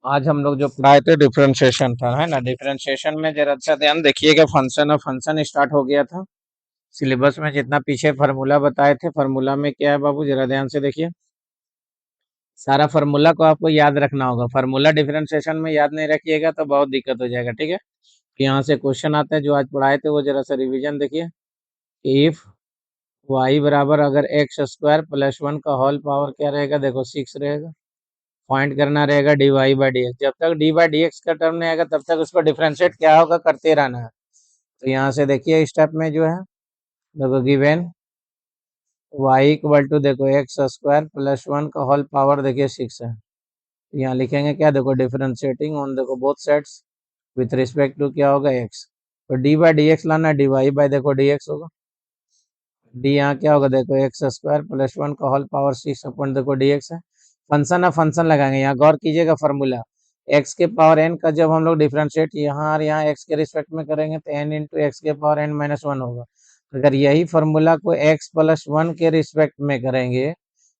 आज हम लोग जो पढ़ाए थे डिफरेंशिएशन था, है ना। डिफरेंशिएशन में जरा अच्छा ध्यान देखिएगा, फंक्शन और फंक्शन स्टार्ट हो गया था। सिलेबस में जितना पीछे फार्मूला बताए थे, फार्मूला में क्या है बाबू, जरा ध्यान से देखिए। सारा फार्मूला को आपको याद रखना होगा। फार्मूला डिफरेंशिएशन में याद नहीं रखिएगा तो बहुत दिक्कत हो जाएगा, ठीक है। तो यहाँ से क्वेश्चन आते हैं जो आज पढ़ाए थे, वो जरा सा रिवीजन देखिए। इफ वाई बराबर अगर एक्स स्क्वायर प्लस वन का होल पावर क्या रहेगा, देखो 6 रहेगा। फाइंड करना रहेगा d Y by D x. जब तक डी बाई डी एक्स का टर्म नहीं आएगा तब तक उसको डिफरेंशिएट क्या होगा, करते रहना है। तो यहाँ से देखिए स्टेप में जो है, देखो गिवन वाई इक्वल टू देखो एक्स स्क्वायर प्लस वन का होल पावर देखिए 6 है। तो यहाँ लिखेंगे क्या, देखो डिफरेंशिएटिंग ऑन देखो both sides with respect to क्या होगा एक्स। तो डी बाई डी एक्स लाना, डी वाई बाई देखो डी एक्स होगा। डी यहाँ क्या होगा, देखो एक्स स्क्वायर प्लस वन का होल पावर 6 अपॉन देखो डी एक्स है। फंक्शन ऑफ फंक्शन लगाएंगे, यहाँ गौर कीजिएगा फार्मूला। एक्स के पावर एन का जब हम लोग डिफरेंशिएट यहाँ और यहाँ एक्स के रिस्पेक्ट में करेंगे तो एन इंटू एक्स के पावर एन माइनस वन होगा। अगर यही फार्मूला को एक्स प्लस वन के रिस्पेक्ट में करेंगे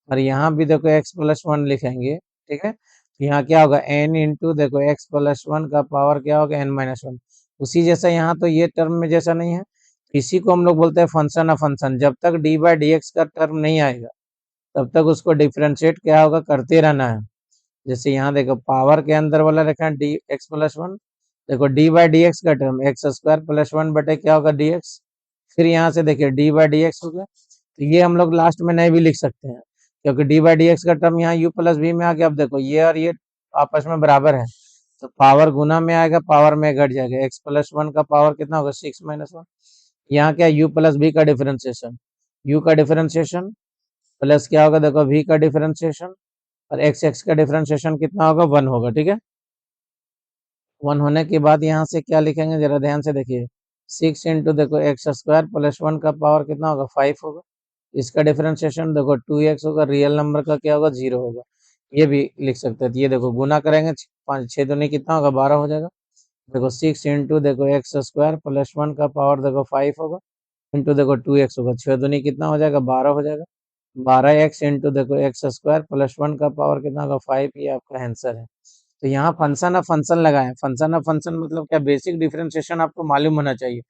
और यहाँ भी देखो एक्स प्लस वन लिखेंगे, ठीक है। तो यहाँ क्या होगा, एन इंटू देखो एक्स प्लस वन का पावर क्या होगा, एन माइनस वन। उसी जैसा यहाँ तो ये टर्म में जैसा नहीं है, इसी को हम लोग बोलते हैं फंक्शन ऑफ फंक्शन। जब तक डी बाई डी एक्स का टर्म नहीं आएगा तब तक उसको डिफरेंशिएट क्या होगा, करते रहना है। जैसे यहाँ देखो पावर के अंदर वाला रखा है डी एक्स प्लस वन, देखो डी बाई डी एक्स का term x square plus one बटे क्या होगा डी एक्स। फिर यहाँ से देखिए डी बाई डी एक्स हो गया। तो ये हम लोग लास्ट में नहीं भी लिख सकते हैं, क्योंकि डी बाई डी एक्स का टर्म यहाँ यू प्लस बी में आ गया। अब देखो ये और ये आपस में बराबर है, तो पावर गुना में आएगा, पावर में घट जाएगा। एक्स प्लस वन का पावर कितना होगा, 6 - 1। यहाँ क्या, u प्लस बी का डिफरेंशिएशन, u का डिफरेंशिएशन प्लस क्या होगा, देखो v का डिफरेंशिएशन, और x x का डिफरेंशिएशन कितना होगा, 1 होगा, ठीक है। 1 होने के बाद यहाँ से क्या लिखेंगे, जरा ध्यान से देखिए। 6 इंटू देखो एक्स स्क्वायर प्लस वन का पावर कितना होगा, 5 होगा। इसका डिफरेंशिएशन देखो 2x होगा, रियल नंबर का क्या होगा, 0 होगा। ये भी लिख सकते हैं। तो ये देखो गुना करेंगे, 5 6 दूनी कितना होगा, 12 हो जाएगा। देखो 6 इंटू देखो एक्स स्क्वायर प्लस वन का पावर देखो 5 होगा, इंटू देखो 2x होगा, 6 दूनी कितना हो जाएगा, 12 हो जाएगा। 12x इंटू देखो एक्स स्क्वायर प्लस वन का पावर कितना होगा, 5। ये आपका आंसर है। तो यहाँ फंक्शन ऑफ फंक्शन लगाए। फंक्शन ऑफ फंक्शन मतलब क्या, बेसिक डिफरेंशिएशन आपको मालूम होना चाहिए।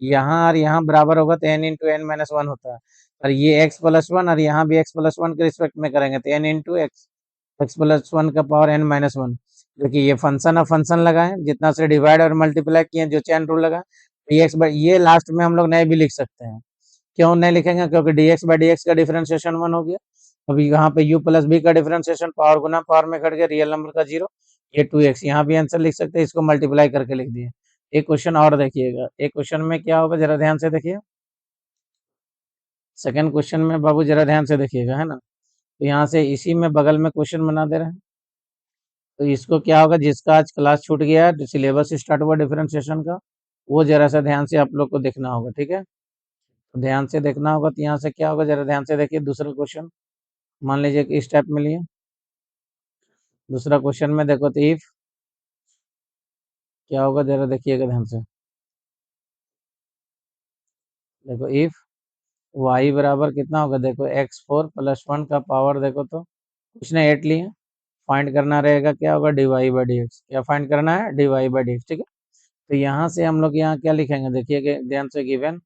यहाँ और यहाँ बराबर होगा तो n into n minus one होता है। और ये एक्स प्लस वन और यहाँ भी एक्स प्लस वन के रिस्पेक्ट में करेंगे तो n into x, x plus one का पावर एन माइनस वन। देखिए ये फंक्शन ऑफ फंक्शन लगाए, जितना से डिवाइड और मल्टीप्लाई किए, जो चैन रूल लगा, dx बाई ये लास्ट में हम लोग नए भी लिख सकते हैं। क्यों नहीं लिखेंगे, क्योंकि dx बाई dx का डिफरेंशिएशन 1 हो गया। अभी यहाँ पे u प्लस बी का डिफरेंशिएशन पावर गुना पावर में घट गया, रियल नंबर का 0। ये 2x यहाँ भी आंसर लिख सकते हैं, इसको मल्टीप्लाई करके लिख दिए। एक क्वेश्चन और देखिएगा, एक क्वेश्चन में क्या होगा, जरा ध्यान से देखिए। सेकंड क्वेश्चन में बाबू जरा ध्यान से देखिएगा, है ना। तो यहाँ से इसी में बगल में क्वेश्चन बना दे रहे हैं। तो इसको क्या होगा, जिसका आज क्लास छूट गया है, सिलेबस स्टार्ट हुआ डिफरेंशिएशन का, वो जरा सा ध्यान से आप लोग को देखना होगा, ठीक है। तो ध्यान से देखना होगा। तो यहाँ से क्या होगा, जरा ध्यान से देखिए। दूसरा क्वेश्चन मान लीजिए कि इस टाइप में लिए। दूसरा क्वेश्चन में देखो तो इफ क्या होगा, जरा देखिएगा ध्यान से। देखो इफ वाई बराबर कितना होगा, देखो एक्स फोर प्लस वन का पावर देखो तो कुछ ने 8 लिए। फाइंड करना रहेगा क्या होगा, d Y by D x. क्या फाइंड करना है, d Y by D x, ठीक है। तो यहाँ से हम लोग यहाँ क्या लिखेंगे, देखिए ध्यान से। गिवन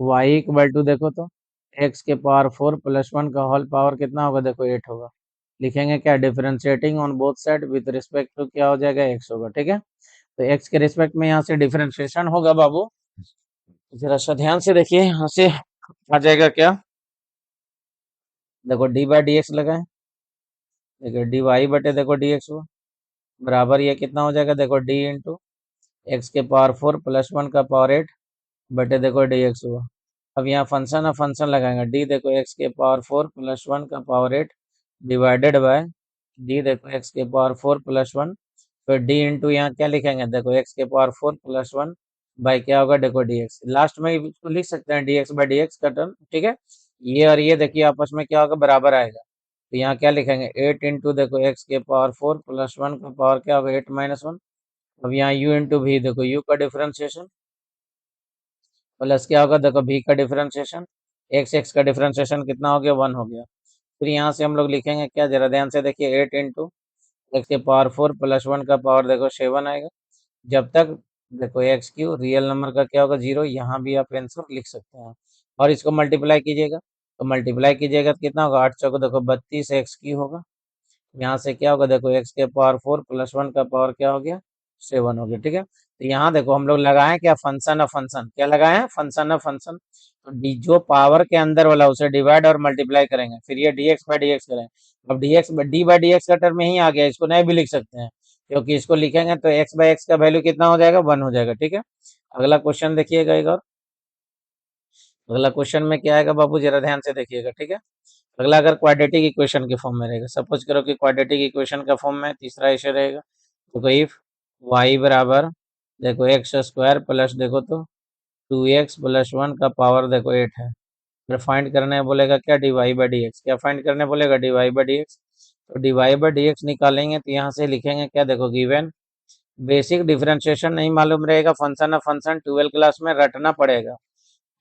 वाई इक्वल टू देखो तो एक्स के पावर 4 प्लस वन का होल पावर कितना होगा, देखो 8 होगा। लिखेंगे क्या, differentiating on both side with respect to क्या हो जाएगा, एक्स होगा, ठीक है। तो एक्स के रिस्पेक्ट में यहाँ से डिफरेंशिएशन होगा बाबू। जरा सा ध्यान से देखिए, यहाँ से आ जाएगा क्या, देखो डी बाई डी एक्स लगाए। देखो डी वाई बटे देखो डी एक्स हुआ, बराबर ये कितना हो जाएगा, देखो डी इंटू एक्स के पावर 4 प्लस वन का पावर 8 बटे देखो डी एक्स हुआ। अब यहाँ फंक्शन ऑफ फंक्शन लगाएंगे, डी देखो एक्स के पावर 4 प्लस वन का पावर 8 डिवाइडेड बाय डी देखो एक्स के पावर 4 प्लस वन। फिर डी इंटू यहाँ क्या लिखेंगे, देखो एक्स के पावर 4 प्लस वन बाई क्या होगा, देखो डी एक्स। लास्ट में इसको लिख सकते हैं D x by D x का टर्म, ठीक है। ये और ये देखिए आपस में क्या होगा, बराबर आएगा। तो यहाँ क्या लिखेंगे, 8 इंटू देखो एक्स के पावर 4 प्लस वन का पावर क्या होगा, 8 माइनस वन। अब यहाँ u इंटू भी देखो u का डिफरेंशिएशन प्लस क्या होगा, देखो v का डिफरेंशिएशन, एक्स एक्स का डिफरेंशिएशन कितना हो गया, 1 हो गया। फिर यहाँ से हम लोग लिखेंगे क्या, जरा ध्यान से देखिए। 8 इंटू एक्स के पावर 4 प्लस 1 का पावर देखो 7 आएगा। जब तक देखो एक्स क्यू रियल नंबर का क्या होगा 0, यहाँ भी आप आंसर लिख सकते हैं। और इसको मल्टीप्लाई कीजिएगा, तो मल्टीप्लाई कीजिएगा तो कितना होगा, 8 चौको देखो 32 एक्स क्यू होगा। यहाँ से क्या होगा देखो एक्स के पावर 4 प्लस 1 का पावर क्या हो गया 7 हो गया। ठीक है, तो यहाँ देखो हम लोग लगाए क्या, फंक्शन ऑफ फंक्शन, क्या लगाए हैं, फंक्शन ऑफ फंक्शन। तो डी जो पावर के अंदर वाला उसे डिवाइड और मल्टीप्लाई करेंगे, फिर ये डीएक्स बाई डीएक्स करेंगे। अब डीएक्स डी बाई डीएक्स का टर्म यही आ गया, इसको नहीं भी लिख सकते हैं, क्योंकि इसको लिखेंगे तो एक्स बाई एक्स का वैल्यू कितना हो जाएगा, 1 हो जाएगा। ठीक है, अगला क्वेश्चन देखिएगा एक और। अगला क्वेश्चन में क्या आएगा बाबू, जरा ध्यान से देखिएगा। ठीक है, अगला अगर क्वाड्रेटिक इक्वेशन के फॉर्म में रहेगा, सपोज करो कि क्वाड्रेटिक इक्वेशन का फॉर्म में तीसरा ऐसे रहेगा, तो इफ वाई बराबर देखो एक्स स्क्वायर प्लस देखो तो 2x प्लस 1 का पावर देखो 8 है। फिर फाइंड करने बोलेगा क्या, D Y by D x, क्या फाइंड करने बोलेगा, D Y by D X. तो D Y by D X निकालेंगे तो यहाँ से लिखेंगे क्या, देखो गिवन बेसिक डिफरेंशिएशन नहीं मालूम रहेगा, फंक्शन ऑफ फंक्शन 12 क्लास में रटना पड़ेगा।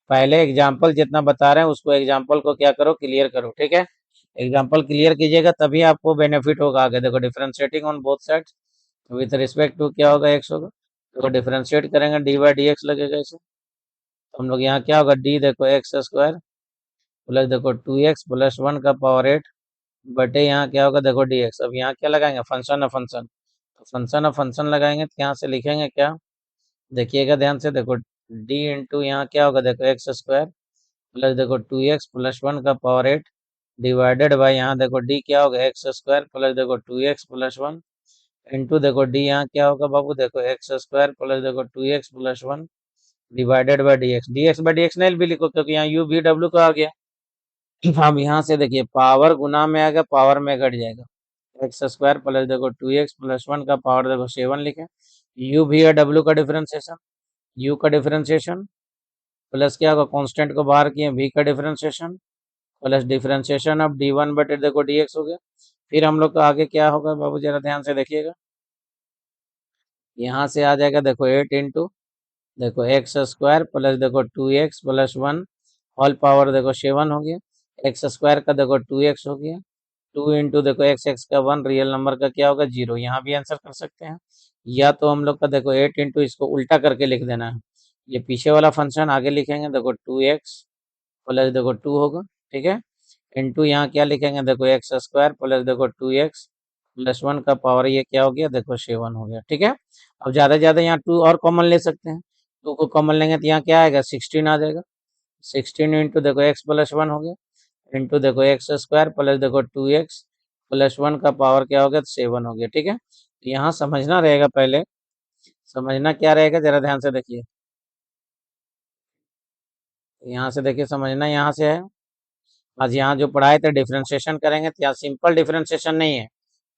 पहले एग्जाम्पल जितना बता रहे हैं उसको एग्जाम्पल को क्या करो, क्लियर करो। ठीक है, एग्जाम्पल क्लियर कीजिएगा तभी आपको बेनिफिट होगा आगे। देखो differentiating on both sides with respect to क्या होगा, एक्स होगा। तो डिफरेंशिएट करेंगे डी बाई डी एक्स लगेगा इसे, तो हम लोग यहाँ क्या होगा, डी देखो एक्स स्क्वायर प्लस देखो 2x प्लस 1 का पावर 8 बटे यहाँ क्या होगा देखो डी एक्स। अब यहाँ क्या लगाएंगे, फंक्शन ऑफ फंक्शन, तो फंक्शन ऑफ फंक्शन लगाएंगे तो यहाँ से लिखेंगे क्या, देखिएगा ध्यान से, देखो डी इंटू यहाँ क्या होगा देखो एक्स स्क्वायर प्लस देखो 2x प्लस 1 का पावर 8 डिवाइडेड बाई यहाँ देखो डी क्या होगा एक्स स्क्वायर प्लस देखो 2x प्लस 1 इंटू देखो डी यहाँ क्या होगा बाबू, देखो एक्स स्क्वायर प्लस देखो 2x plus 1 divided by D x by D x नहीं भी लिखो, क्योंकि यहाँ यू वी डब्ल्यू का आ गया। अब यहाँ से देखिए पावर गुना में आएगा, पावर में घट जाएगा, एक्स स्क्वायर प्लस देखो 2x प्लस 1 का पावर देखो 7 लिखे। यू भी है डब्ल्यू का डिफरेंशिएशन, यू का डिफरेंशिएशन प्लस क्या होगा, कांस्टेंट को बाहर किए v का differentiation plus differentiation of d1 बटे देखो dx हो गया। फिर हम लोग का आगे क्या होगा बाबू, जरा ध्यान से देखिएगा, यहाँ से आ जाएगा देखो 8 इंटू देखो एक्स स्क्वायर प्लस देखो 2x प्लस 1 होल पावर देखो 7 हो गया। एक्स स्क्वायर का देखो 2x हो गया, 2 इंटू देखो एक्स एक्स का 1 रियल नंबर का क्या होगा 0, यहाँ भी आंसर कर सकते हैं। या तो हम लोग का देखो 8 इंटू इसको उल्टा करके लिख देना है, ये पीछे वाला फंक्शन आगे लिखेंगे देखो 2x प्लस देखो 2 होगा। ठीक है, इंटू यहाँ क्या लिखेंगे देखो एक्स स्क्वायर प्लस देखो 2x प्लस 1 का पावर ये क्या हो गया देखो 7 हो गया। ठीक है, अब ज्यादा यहाँ 2 और कॉमन ले सकते हैं, 2 को कॉमन लेंगे तो यहाँ क्या आएगा 16 आ जाएगा। 16 इंटू देखो एक्स प्लस 1 हो गया इंटू देखो एक्स स्क्वायर प्लस देखो 2x प्लस 1 का पावर क्या हो गया 7 हो गया। ठीक है, तो यहाँ समझना रहेगा, पहले समझना क्या रहेगा, जरा ध्यान से देखिए, यहाँ से देखिए समझना, यहाँ से है आज यहाँ जो पढ़ाए थे डिफरेंशिएशन करेंगे तो यहाँ सिंपल डिफरेंशिएशन नहीं है,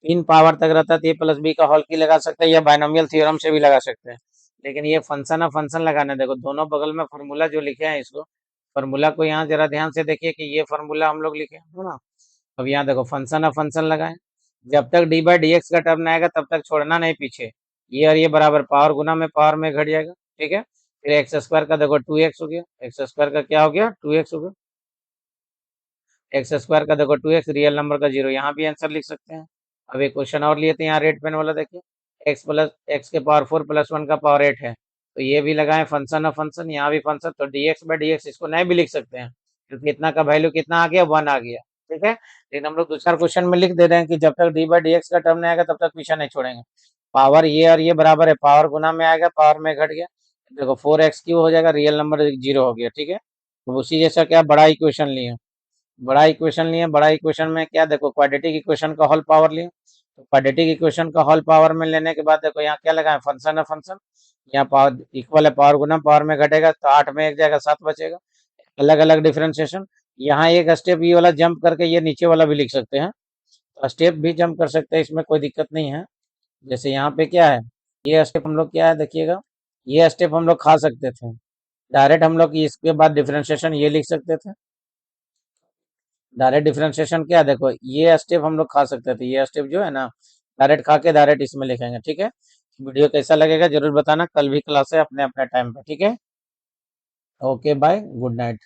3 पावर तक रहता है तो ए प्लस बी का होल की लगा सकते हैं या बायनोमियल थ्योरम से भी लगा सकते हैं। लेकिन ये फंक्शन ऑफ फंक्शन लगाने, देखो दोनों बगल में फार्मूला जो लिखे हैं, इसको फार्मूला को यहाँ जरा ध्यान से देखिए कि ये फार्मूला हम लोग लिखे हैं ना। अब यहाँ देखो फंक्शन ऑफ फंक्शन लगाएं, जब तक डी बाई डी एक्स का टर्म नहीं आएगा तब तक छोड़ना नहीं पीछे, ये और ये बराबर पावर गुना में पावर में घट जाएगा। ठीक है, फिर एक्स स्क्वायर का देखो 2x हो गया, एक्स स्क्वायर का क्या हो गया 2x हो गया, एक्स स्क्वायर का देखो 2x रियल नंबर का 0, यहाँ भी आंसर लिख सकते हैं। अब एक क्वेश्चन और लिए थे यहाँ रेड पेन वाला, देखिए एक्स प्लस एक्स के पावर 4 प्लस 1 का पावर 8 है, तो ये भी लगाएं फंक्शन ऑफ फंक्शन, यहाँ भी फंक्शन, तो dx बाई dx इसको नहीं भी लिख सकते हैं, क्योंकि इतना का वैल्यू कितना आ गया 1 आ गया। ठीक है, लेकिन हम लोग दूसरा क्वेश्चन में लिख दे रहे हैं कि जब तक डी बाई डी एक्स का टर्म नहीं आएगा तब तक पीछा नहीं छोड़ेंगे। पावर ये और ये बराबर है, पावर गुना में आएगा, पावर में घट गया, देखो 4x क्यू हो जाएगा, रियल नंबर 0 हो गया। ठीक है, तो उसी जैसा क्या बड़ा इक्वेशन लिए, बड़ा इक्वेशन लिए, बड़ा इक्वेशन में क्या देखो क्वाड्रेटिक इक्वेशन का होल पावर लिए, तो क्वाड्रेटिक इक्वेशन का होल पावर में लेने के बाद देखो यहाँ क्या लगाए फंक्शन है फंक्शन, यहाँ पावर इक्वल है, पावर गुना पावर में घटेगा तो 8 में एक जाएगा 7 बचेगा। अलग अलग डिफरेंशिएशन, यहाँ एक स्टेप ये वाला जंप करके ये नीचे वाला भी लिख सकते हैं, तो स्टेप भी जंप कर सकते हैं, इसमें कोई दिक्कत नहीं है। जैसे यहाँ पे क्या है, ये स्टेप हम लोग क्या है देखिएगा, ये स्टेप हम लोग खा सकते थे डायरेक्ट, हम लोग इसके बाद डिफरेंशिएशन ये लिख सकते थे, डायरेक्ट डिफरेंशिएशन क्या देखो ये स्टेप हम लोग खा सकते थे, ये स्टेप जो है ना डायरेक्ट खा के डायरेक्ट इसमें लिखेंगे। ठीक है, वीडियो कैसा लगेगा जरूर बताना, कल भी क्लास है अपने अपने टाइम पे। ठीक है, ओके बाय, गुड नाइट।